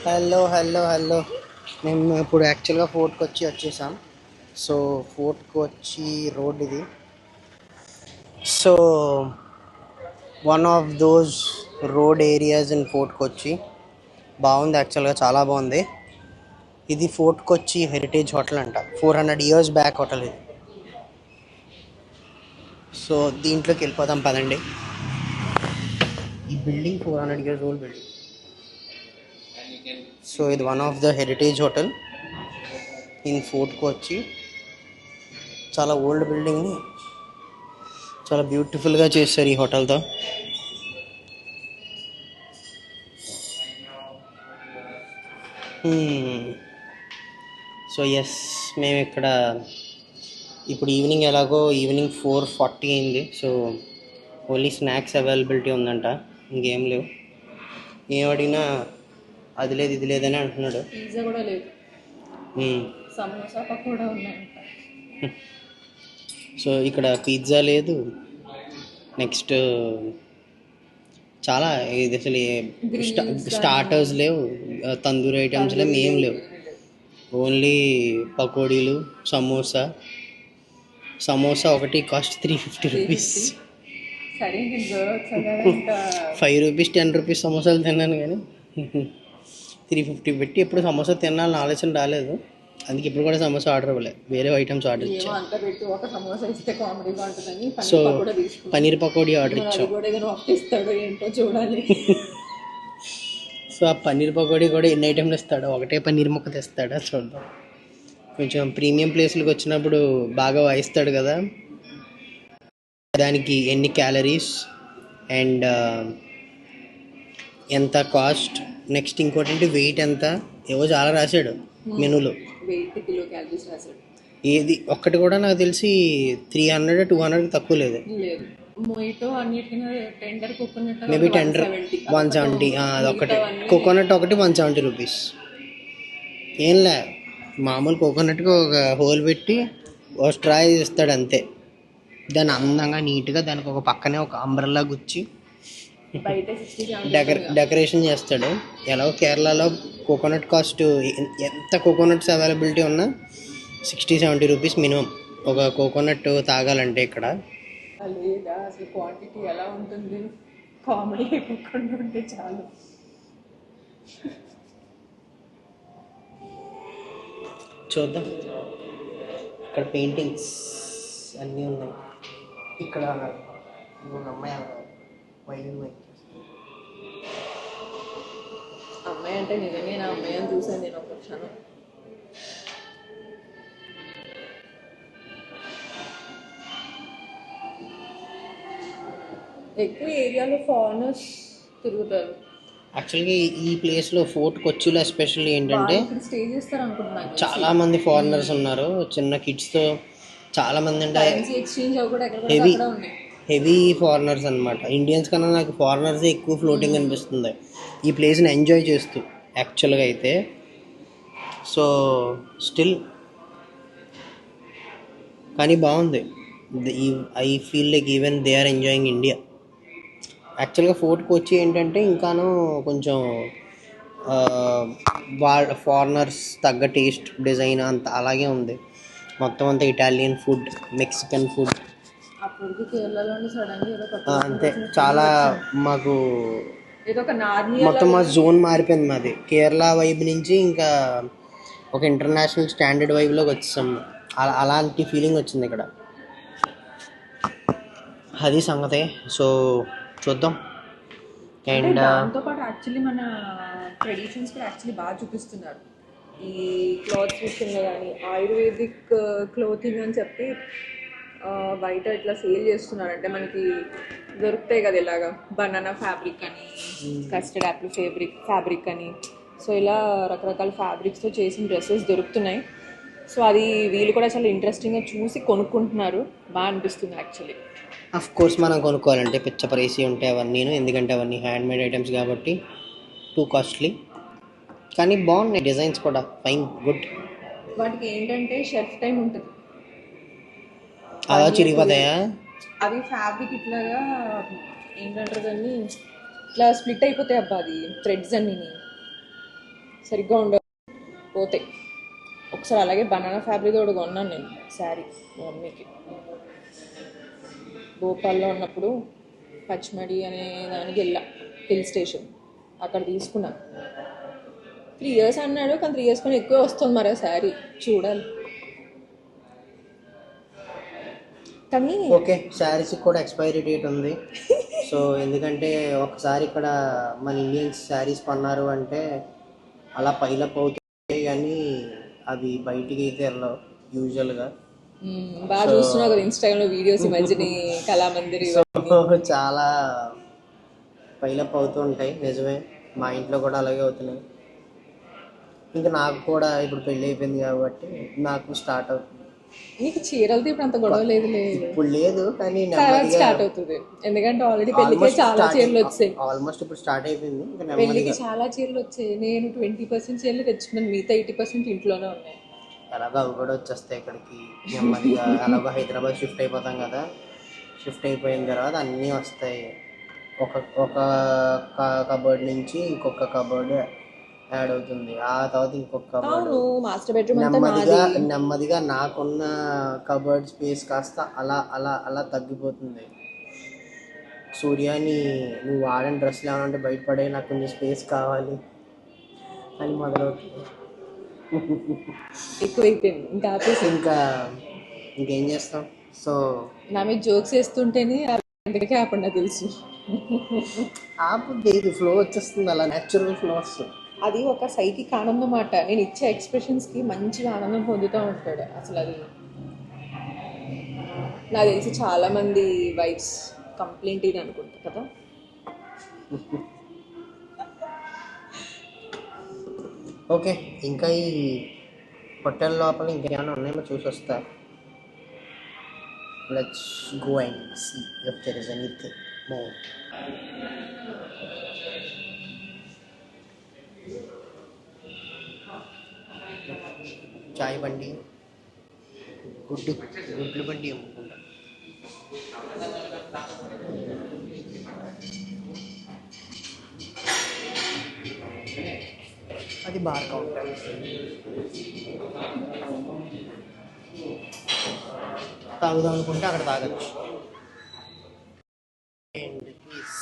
Hello మేము ఇప్పుడు యాక్చువల్గా ఫోర్ట్కి వచ్చేసాం. సో ఫోర్ట్కి వచ్చి రోడ్ ఇది. So one of those road areas in ఫోర్ట్కి వచ్చి బాగుంది. యాక్చువల్గా చాలా బాగుంది. ఇది ఫోర్ట్కి వచ్చి హెరిటేజ్ హోటల్ అంట. 400 years బ్యాక్ హోటల్ ఇది. సో దీంట్లోకి వెళ్ళిపోదాం పదండి. ఈ building 400 years old building. So ఇది one of the heritage hotel in ఫోర్ట్కి వచ్చి. చాలా ఓల్డ్ బిల్డింగ్ని చాలా బ్యూటిఫుల్గా చేస్తారు ఈ హోటల్తో. సో ఎస్, మేము ఇక్కడ ఇప్పుడు ఈవినింగ్ 4:40 అయింది. సో ఓన్లీ స్నాక్స్ అవైలబిలిటీ ఉందంట, ఇంకేం లేవు. ఏం అడిగినా అది లేదు ఇది లేదని అంటున్నాడు. పిజ్జా కూడా లేదు, సమోసా పకోడా ఉన్నాయంట. సో ఇక్కడ పిజ్జా లేదు, నెక్స్ట్ చాలా ఇది అసలు స్టార్టర్స్ లేవు, తందూరి ఐటమ్స్ లేవు, ఏం లేవు. ఓన్లీ పకోడీలు, సమోసా ఒకటి కాస్ట్ 350 రూపీస్. సరే 5 రూపీస్ 10 రూపీస్ సమోసాలు తిన్నాను, కానీ 350 పెట్టి ఎప్పుడు సమోసా తినాలని ఆలోచన రాలేదు. అందుకే ఇప్పుడు కూడా సమోసా ఆర్డర్ ఇవ్వలేదు, వేరే ఐటమ్స్ ఆర్డర్ ఇచ్చాను. సో పన్నీర్ పకోడీ ఆర్డర్ ఇచ్చాం. సో ఆ పన్నీర్ పకోడీ కూడా ఎన్ని ఐటెంలు ఇస్తాడో, ఒకటే పన్నీర్ ముక్క తెస్తాడా చూద్దాం. కొంచెం ప్రీమియం ప్లేస్లకు వచ్చినప్పుడు బాగా వాయిస్తాడు కదా, దానికి ఎన్ని క్యాలరీస్ అండ్ ఎంత కాస్ట్, నెక్స్ట్ ఇంకోటి అంటే వెయిట్ ఎంత, ఏవో చాలా రాశాడు మెనూలో. ఏది ఒక్కటి కూడా నాకు తెలిసి 300-200 తక్కువ లేదు. Maybe tender 170. అదొకటి కోకోనట్ ఒకటి 170 రూపీస్. ఏంలే, మామూలు కోకోనట్కి ఒక హోల్ పెట్టి ఒక స్ట్రా ఇస్తాడు అంతే. దాన్ని అందంగా నీట్గా దానికి ఒక పక్కనే ఒక అంబ్రెల్లా గుచ్చి డెకరేషన్ చేస్తాడు. ఎలాగో కేరళలో కోకోనట్ కాస్ట్ ఎంత కోకోనట్స్ అవైలబిలిటీ ఉన్నా 60-70 రూపీస్ మినిమం ఒక కోకోనట్ తాగాలంటే. ఇక్కడ అసలు క్వాంటిటీ ఎలా ఉంటుంది, కామెడీ అయిపోకుండా ఉంటే చాలు. చూద్దాం. ఇక్కడ పెయింటింగ్స్ అన్నీ ఉన్నాయి. ఇక్కడ అమ్మాయి అంటే నిజంగా నా అమ్మాయిని చూసాను నేను ఒక క్షణం. ఎక్కువ ఏరియాలో ఫారినర్స్ తిరుగుతారు. యాక్చువల్గా ఈ ప్లేస్లో ఫోర్ట్ కొచ్చిలో ఎస్పెషల్లీ ఏంటంటే స్టే చేస్తారు అనుకుంటున్నాను. చాలా మంది ఫారినర్స్ ఉన్నారు, చిన్న కిడ్స్తో చాలా మంది. అంటే హెవీ ఫారినర్స్ అనమాట. ఇండియన్స్ కన్నా నాకు ఫారినర్సే ఎక్కువ ఫ్లోటింగ్ అనిపిస్తుంది ఈ ప్లేస్ని ఎంజాయ్ చేస్తూ యాక్చువల్గా అయితే. సో స్టిల్ కానీ బాగుంది. I feel like even they are enjoying India. యాక్చువల్గా ఫోర్ట్కి వచ్చి ఏంటంటే ఇంకాను కొంచెం వాళ్ళ ఫారినర్స్ తగ్గ టేస్ట్ డిజైన్ అంత అలాగే ఉంది. మొత్తం అంతా ఇటాలియన్ ఫుడ్, మెక్సికన్ ఫుడ్ అంతే. చాలా మాకు మొత్తం మా జోన్ మారిపోయింది. మాది కేరళ వైబ్ నుంచి ఇంకా ఒక ఇంటర్నేషనల్ స్టాండర్డ్ వైబ్లోకి వచ్చేసాం. అలాంటి ఫీలింగ్ వచ్చింది ఇక్కడ. అది సంగతే. సో చూద్దాం. అండ్ దాంతోపాటు యాక్చువల్లీ మన ట్రెడిషన్స్ కూడా యాక్చువల్లీ బాగా చూపిస్తున్నారు. ఈ క్లాత్స్ విషయంలో కానీ ఆయుర్వేదిక్ క్లోతింగ్ అని చెప్పి బయట ఇట్లా సేల్ చేస్తున్నారు. అంటే మనకి దొరుకుతాయి కదా ఇలాగా బనానా ఫ్యాబ్రిక్ అని, కస్టర్డ్ యాపిల్ ఫ్యాబ్రిక్ అని. సో ఇలా రకరకాల ఫ్యాబ్రిక్స్తో చేసిన డ్రెస్సెస్ దొరుకుతున్నాయి. సో అది వీళ్ళు కూడా చాలా ఇంట్రెస్టింగ్గా చూసి కొనుక్కుంటున్నారు. బాగా అనిపిస్తుంది యాక్చువల్లీ. అఫ్ కోర్స్ మనం కొనుక్కోవాలంటే పిచ్చ ప్రైసీ ఉంటాయి అవన్నీ, ఎందుకంటే అవన్నీ హ్యాండ్మేడ్ ఐటమ్స్ కాబట్టి టూ కాస్ట్లీ. కానీ బాగున్నాయి డిజైన్స్ కూడా, ఫైన్, గుడ్. వాటికి ఏంటంటే షెల్ఫ్ టైం ఉంటుంది. అలా చిరిగిపోతాయా అవి ఫ్యాబ్రిక్ ఇట్లాగా ఏంటంటారు దాన్ని, ఇట్లా స్ప్లిట్ అయిపోతాయి అబ్బా అది థ్రెడ్స్ అన్నీ. సరిగ్గా ఉండవు, పోతాయి. ఒకసారి అలాగే బనానా ఫ్యాబ్రిక్ ఒకటి కొన్నాను నేను శారీ మా మమ్మీకి. భోపాల్లో ఉన్నప్పుడు పచ్చిమడి అనే దానికి వెళ్ళా, హిల్ స్టేషన్, అక్కడ తీసుకున్నాను. 3 years అన్నాడు, కానీ 3 years కన్నా ఎక్కువ వస్తుంది మరి ఆ శారీ, చూడాలి. కానీ ఓకే, శారీస్కి కూడా ఎక్స్పైరీ డేట్ ఉంది. సో ఎందుకంటే ఒకసారి ఇక్కడ మన ఇండియన్స్ శారీస్ కొన్నారు అంటే అలా పైలప్ అవుతాయి, కానీ అవి బయటికి అయితే వెళ్ళవు యూజువల్గా. బాగా చూస్తున్నావు కదా ఇన్స్టాగ్రామ్లో వీడియోస్ ఈ మధ్యని, కళామందిర్ చాలా పైలప్ అవుతూ ఉంటాయి. నిజమే, మా ఇంట్లో కూడా అలాగే అవుతున్నాయి. ఇంకా నాకు కూడా ఇప్పుడు పెళ్ళి అయిపోయింది కాబట్టి నాకు స్టార్ట్ అవుతుంది. నీకు చీరలతో ఇప్పుడు అంత గొడవ లేదు, ఇప్పుడు లేదు, కానీ స్టార్ట్ అవుతుంది. ఎందుకంటే ఆల్రెడీ పెళ్లికి చాలా చీరలు వచ్చాయి. ఆల్మోస్ట్ ఇప్పుడు స్టార్ట్ అయిపోయింది. పెళ్లికి చాలా చీరలు వచ్చాయి. నేను 20% చీరలు తెచ్చుకున్నాను, మిగతా 80% ఇంట్లోనే ఉన్నాయి. ఎలాగో అవి కూడా వచ్చేస్తాయి ఇక్కడికి నెమ్మదిగా. ఎలాగో హైదరాబాద్ షిఫ్ట్ అయిపోతాం కదా, షిఫ్ట్ అయిపోయిన తర్వాత అన్నీ వస్తాయి. ఒక కబోర్డ్ నుంచి ఇంకొక కబోర్డ్ యాడ్ అవుతుంది, ఆ తర్వాత ఇంకొక కబోర్డ్. మాస్టర్ బెడ్రూమ్ నెమ్మదిగా నాకున్న కబోర్డ్ స్పేస్ కాస్త అలా అలా అలా తగ్గిపోతుంది. సూర్యాని నువ్వు వాడిన డ్రెస్సులు ఏమంటే బయటపడే, నాకు కొంచెం స్పేస్ కావాలి అని మొదలవుతుంది. ఎక్కువైపోయింది ఇంకా ఇంకేం చేస్తాం. సో నా మీద జోక్స్ వేస్తుంటేనే అందుకే ఆపండి తెలుసు. ఆపు, ఫ్లో వచ్చేస్తుంది, అలా న్యాచురల్ ఫ్లో వస్తుంది. అది ఒక సైకిక్ ఆనందం మాట. నేను ఇచ్చే ఎక్స్ప్రెషన్స్కి మంచిగా ఆనందం పొందుతూ ఉంటాడు. అసలు అది నాకు తెలిసి చాలామంది వైఫ్స్ కంప్లైంట్ ఇది అనుకుంటా కదా. ఓకే, ఇంకా ఈ హోటల్ లోపల ఇంకేమైనా ఉన్నాయేమో చూసి వస్తా. Let's go and see if there is anything more. చాయ్ బండి, గుడ్లు బండి అమ్ముకుంటా. అది బార్ కౌంటర్. తాగుదాం అనుకుంటే అక్కడ తాగొచ్చు. And this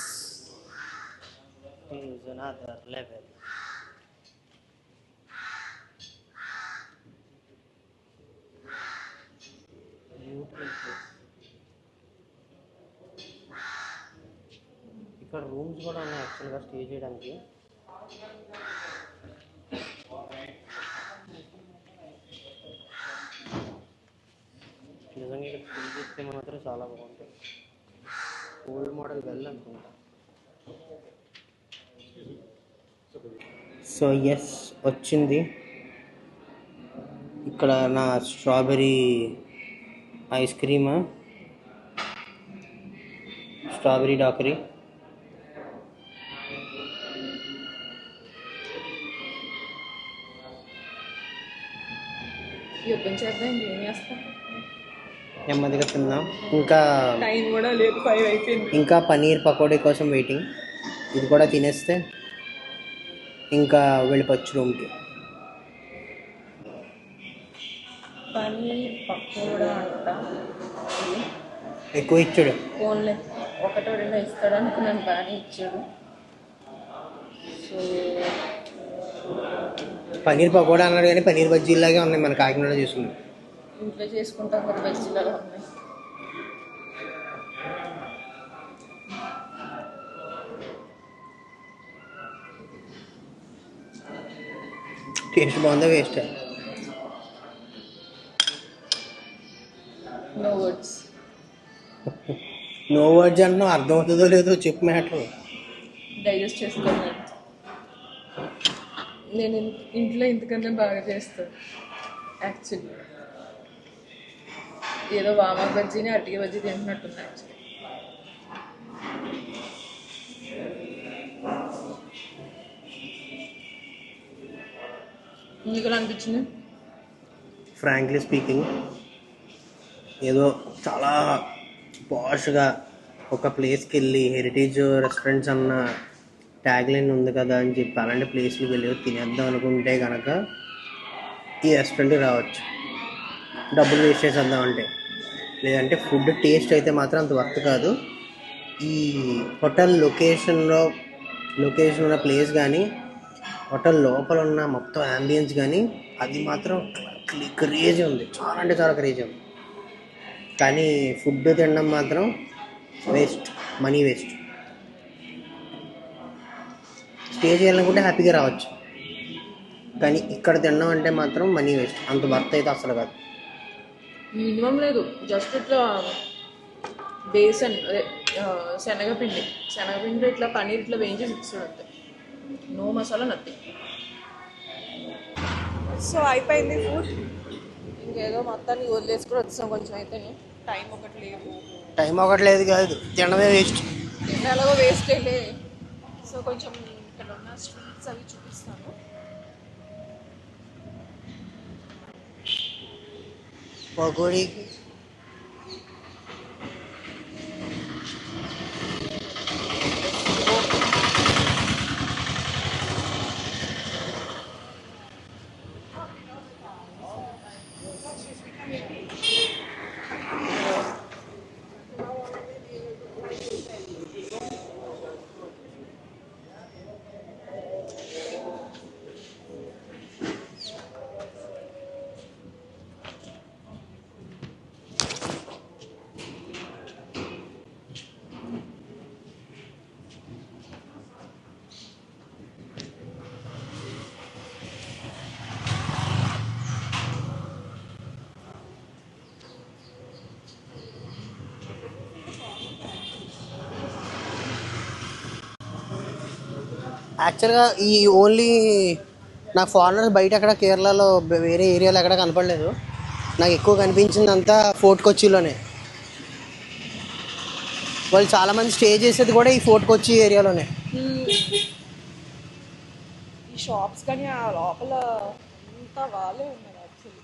is another level. ఇక్కడ రూమ్స్ కూడా ఉన్నాయి యాక్చువల్గా స్టే చేయడానికి. నిజంగా ఇక్కడ స్టే చేస్తే మాత్రం చాలా బాగుంటుంది. ఓల్డ్ మోడల్ వెల్ అనుకుంటా. సో ఎస్, వచ్చింది. ఇక్కడ నా స్ట్రాబెరీ ఐస్ క్రీమా, స్ట్రాబెరీ డాకరీ. యుద్ధం చేద్దాం, ఇంకేం చేస్తాం, నెమ్మదిగా తిందాం. ఇంకా టైం కూడా లేదు, 5 అయిపోయింది. ఇంకా పనీర్ పకోడీ కోసం వెయిటింగ్. ఇది కూడా తినేస్తే ఇంకా వెళ్ళిపోవచ్చు రూమ్కి. పనీర్ పకోడా అంట, ఎక్కువ ఇచ్చాడు. ఫోన్లే 1-2 ఇస్తాడు అనుకున్నాను, బాగానే ఇచ్చాడు. సో పనీర్ పకోడా అన్నాడు కానీ పనీర్ బజ్జీలాగే ఉన్నాయి మన కాకినాడ చూసుకుంది. ఇంట్లో చేసుకుంటాం కదా బజ్జీలలో ఉన్నాయి. టేస్ట్ బాగుందా waste? No words. No words అంటున్నావు, అర్థమవుతుందో లేదో చెప్పు మ్యాటర్. డైజెస్ట్ చేసుకోండి. నేను ఇంట్లో ఇంతకన్నా బాగా చేస్తాను యాక్చువల్లీ. ఏదో వామ బజ్జీని అరటిక బజ్జీ తింటున్నట్టుంది యాక్చువల్లీ. మీకు ఎలా అనిపించింది? ఫ్రాంక్లీ స్పీకింగ్, ఏదో చాలా పాష్గా ఒక ప్లేస్కి వెళ్ళి హెరిటేజ్ రెస్టారెంట్స్ అన్న ట్యాగ్ లైన్ ఉంది కదా అని చెప్పి అలాంటి ప్లేస్కి వెళ్ళి తినేద్దాం అనుకుంటే కనుక ఈ రెస్టారెంట్కి రావచ్చు, డబ్బులు వేస్ట్ చేసేద్దాం అంటే. లేదంటే ఫుడ్ టేస్ట్ అయితే మాత్రం అంత వర్త్ కాదు. ఈ హోటల్ లొకేషన్ ఉన్న ప్లేస్ కానీ, హోటల్ లోపల ఉన్న మొత్తం యాంబియన్స్ కానీ, అది మాత్రం క్రేజీ ఉంది, చాలా అంటే చాలా క్రేజీ ఉంది. కానీ ఫుడ్ తినడం మాత్రం వేస్ట్, మనీ వేస్ట్. స్టే చేయాలనుకుంటే హ్యాపీగా రావచ్చు, కానీ ఇక్కడ తినడం అంటే మాత్రం మనీ వేస్ట్, అంత వర్త్ అయితే అసలు కాదు. మినిమం లేదు, జస్ట్ ఇట్లా బేసన్ అదే శనగపిండి ఇట్లా పన్నీర్ ఇట్లా వేయించి ఇస్తాడు అంతే, నో మసాలా నథింగ్. సో అయిపోయింది ఫుడ్, ఇంకేదో మొత్తాన్ని వదిలేసుకుని వచ్చాం. కొంచెం అయితే టైం ఒకటి లేదు కాదు, తినడమే వేస్ట్. ఎలాగో వేస్ట్ వెళ్ళే. సో కొంచెం ఇక్కడ ఉన్న స్ట్రీట్స్ అవి చూపిస్తాను. పకోడీకి యాక్చువల్గా ఈ ఓన్లీ నాకు ఫారినర్స్ బయట ఎక్కడ కేరళలో వేరే ఏరియాలో ఎక్కడ కనపడలేదు. నాకు ఎక్కువ కనిపించింది అంతా ఫోర్ట్ కొచ్చిలోనే. వాళ్ళు చాలామంది స్టే చేసేది కూడా ఈ ఫోర్ట్ కొచ్చి ఏరియాలోనే. ఈ షాప్స్ కానీ ఆ లోపల అంతా వాళ్ళే ఉన్నారు యాక్చువల్లీ.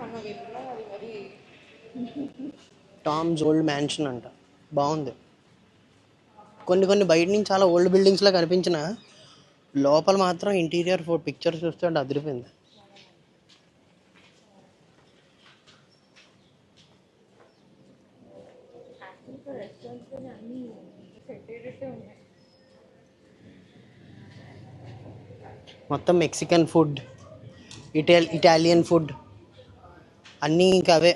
మన వెళ్ళినా అది మరి టామ్స్ ఓల్డ్ మ్యాన్షన్ అంట, బాగుంది. కొన్ని బయట నుంచి చాలా ఓల్డ్ బిల్డింగ్స్లా కనిపించిన లోపల మాత్రం ఇంటీరియర్ పిక్చర్స్ చూస్తే అదిరిపోయింది. మొత్తం మెక్సికన్ ఫుడ్, ఇటాలియన్ ఫుడ్ అన్నీ ఇంకా అవే.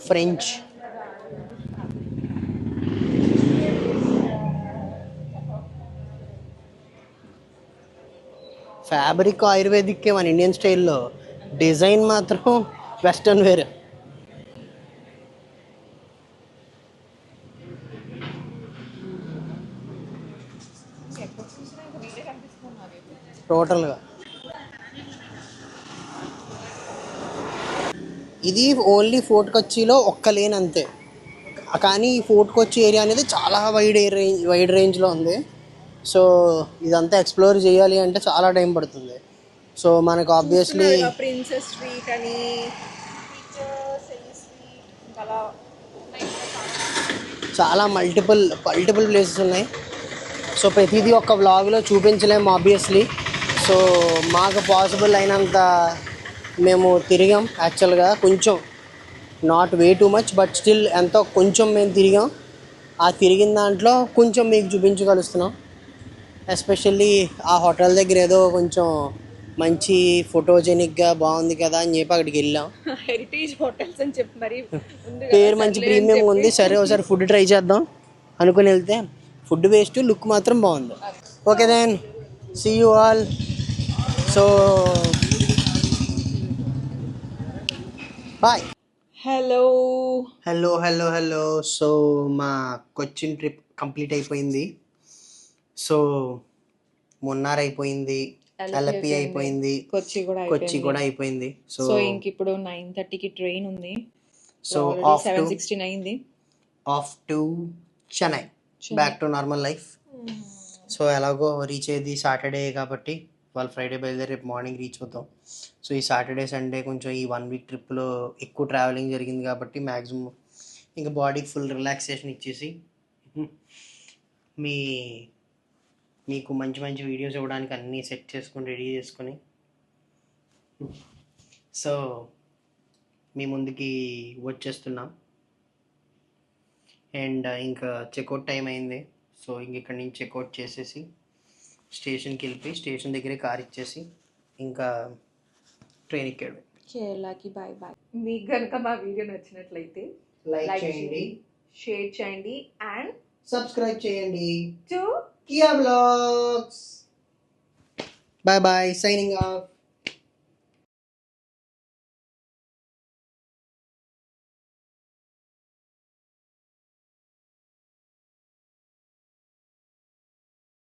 ఫ్రెంచ్, ఫ్యాబ్రిక్ ఆయుర్వేదిక్ మన ఇండియన్ స్టైల్లో, డిజైన్ మాత్రం వెస్టర్న్ వేర్. టోటల్గా ఇది ఓన్లీ ఫోర్ట్ కొచ్చిలో ఒక్క లేన్ అంతే. కానీ ఈ ఫోర్ట్ కొచ్చి ఏరియా అనేది చాలా వైడ్ రేంజ్లో ఉంది. సో ఇదంతా ఎక్స్ప్లోర్ చేయాలి అంటే చాలా టైం పడుతుంది. సో మనకు ఆబ్వియస్లీ ప్రిన్సెస్ స్ట్రీట్ అని చాలా మల్టిపుల్ ప్లేసెస్ ఉన్నాయి. సో ప్రతిదీ ఒక వ్లాగ్లో చూపించలేము ఆబ్వియస్లీ. సో మాకు పాసిబుల్ అయినంత మేము తిరిగాం. యాక్చువల్గా కొంచెం, not way too much, but still ఎంతో కొంచెం మేము తిరిగాం. ఆ తిరిగిన దాంట్లో కొంచెం మీకు చూపించగలుగుతున్నాం. ఎస్పెషల్లీ ఆ హోటల్ దగ్గర ఏదో కొంచెం మంచి ఫోటోజెనిక్గా బాగుంది కదా అని చెప్పి అక్కడికి వెళ్ళాం. హెరిటేజ్ హోటల్స్ అని చెప్పి మరి పేరు మంచి ప్రీమియం ఉంది, సరే ఒకసారి ఫుడ్ ట్రై చేద్దాం అనుకుని వెళ్తే ఫుడ్ వేస్ట్, లుక్ మాత్రం బాగుంది. Okay then, see you all. So bye. Hello. So మా కొచ్చిన్ ట్రిప్ కంప్లీట్ అయిపోయింది. సో మున్నార్ అయిపోయింది, అలపి అయిపోయింది, కొచ్చి కూడా అయిపోయింది. సో ఇంక ఇప్పుడు 9:30కి ట్రైన్ ఉంది. సో 7:16 అయింది. Off to Chennai, back to normal life. So ఎలాగో రీచ్ అయ్యేది సాటర్డే కాబట్టి, వాళ్ళు ఫ్రైడే బయలుదేరి రేపు మార్నింగ్ రీచ్ అవుతాం. సో ఈ సాటర్డే సండే కొంచెం ఈ 1 వీక్ ట్రిప్లో ఎక్కువ ట్రావెలింగ్ జరిగింది కాబట్టి మ్యాక్సిమం ఇంకా బాడీకి ఫుల్ రిలాక్సేషన్ ఇచ్చేసి మీ మీకు మంచి మంచి వీడియోస్ ఇవ్వడానికి అన్నీ సెట్ చేసుకొని రెడీ చేసుకొని సో మీ ముందుకి వచ్చేస్తున్నాం. అండ్ ఇంకా చెక్అవుట్ టైం అయింది. సో ఇంక ఇక్కడి నుంచి చెక్అవుట్ చేసేసి స్టేషన్కి వెళ్ళిపోయి స్టేషన్ దగ్గరే కార్ ఇచ్చేసి ఇంకా ట్రైన్ ఎక్కాడు. కేరళకి బాయ్ బాయ్. మీకు కనుక మా వీడియో నచ్చినట్లయితే లైక్ చేయండి, షేర్ చేయండి అండ్ సబ్స్క్రైబ్ చేయండి టు కియా blogs. Bye bye, signing of.